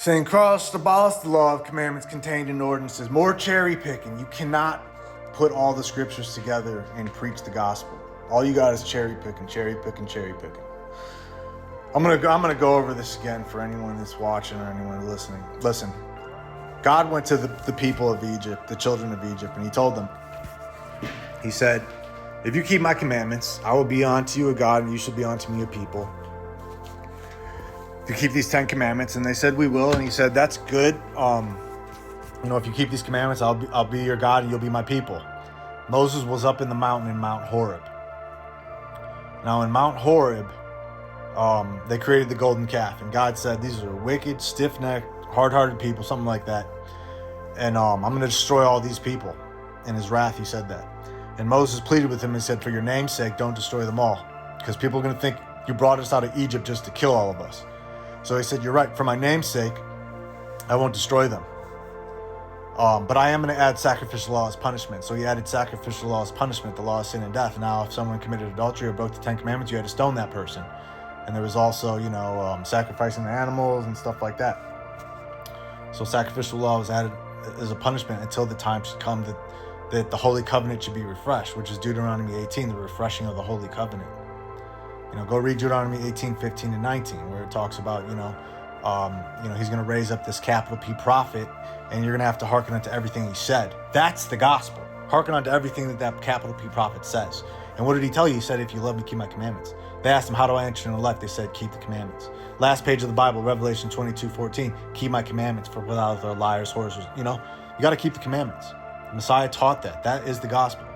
Saying cross abolish the law of commandments contained in ordinances. More cherry picking. You cannot put all the scriptures together and preach the gospel. All you got is cherry picking, cherry picking, cherry picking. I'm gonna go over this again for anyone that's watching or anyone listening. Listen, God went to the people of Egypt, the children of Egypt, and he told them, he said, if you keep my commandments, I will be unto you a God and you shall be unto me a people. If you keep these 10 commandments, and they said we will, and he said that's good. If you keep these commandments, I'll be your God and you'll be my people. Moses was up in the mountain in Mount Horeb. Now in Mount Horeb, they created the golden calf, and God said these are wicked, stiff-necked, hard-hearted people, something like that. And I'm going to destroy all these people. In his wrath, he said that. And Moses pleaded with him and said, for your name's sake, don't destroy them all, because people are going to think you brought us out of Egypt just to kill all of us. So he said, you're right. For my name's sake, I won't destroy them. But I am going to add sacrificial law as punishment. So he added sacrificial law as punishment, the law of sin and death. Now, if someone committed adultery or broke the 10 commandments, you had to stone that person. And there was also, sacrificing the animals and stuff like that. So sacrificial law was added as a punishment until the time should come that the Holy Covenant should be refreshed, which is Deuteronomy 18, the refreshing of the Holy Covenant. Go read Deuteronomy 18, 15, and 19, where it talks about, he's going to raise up this capital P prophet, and you're going to have to hearken unto everything he said. That's the gospel. Hearken unto everything that capital P prophet says. And what did he tell you? He said, if you love me, keep my commandments. They asked him, how do I enter into life? They said, keep the commandments. Last page of the Bible, Revelation 22:14, keep my commandments, for without their liars, horses. You got to keep the commandments. The Messiah taught that. That is the gospel.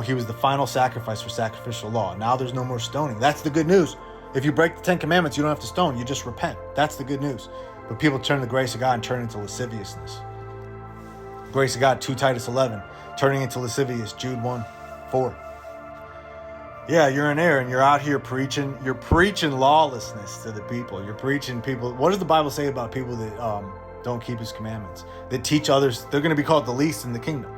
He was the final sacrifice for sacrificial law. Now there's no more stoning. That's the good news. If you break the 10 commandments, you don't have to stone. You just repent. That's the good news. But people turn the grace of God and turn into lasciviousness. Grace of God, 2 Titus 11, turning into lascivious, Jude 1:4. Yeah, you're in error and you're out here preaching. You're preaching lawlessness to the people. You're preaching people. What does the Bible say about people that don't keep his commandments? That teach others. They're going to be called the least in the kingdom.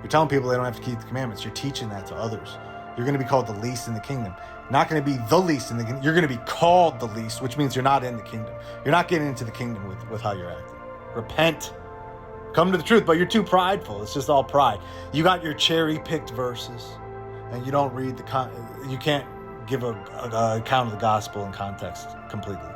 You're telling people they don't have to keep the commandments. You're teaching that to others. You're going to be called the least in the kingdom. Not going to be the least in the kingdom. You're going to be called the least, which means you're not in the kingdom. You're not getting into the kingdom with how you're acting. Repent. Come to the truth, but you're too prideful. It's just all pride. You got your cherry-picked verses, and you don't read you can't give a account of the gospel in context completely.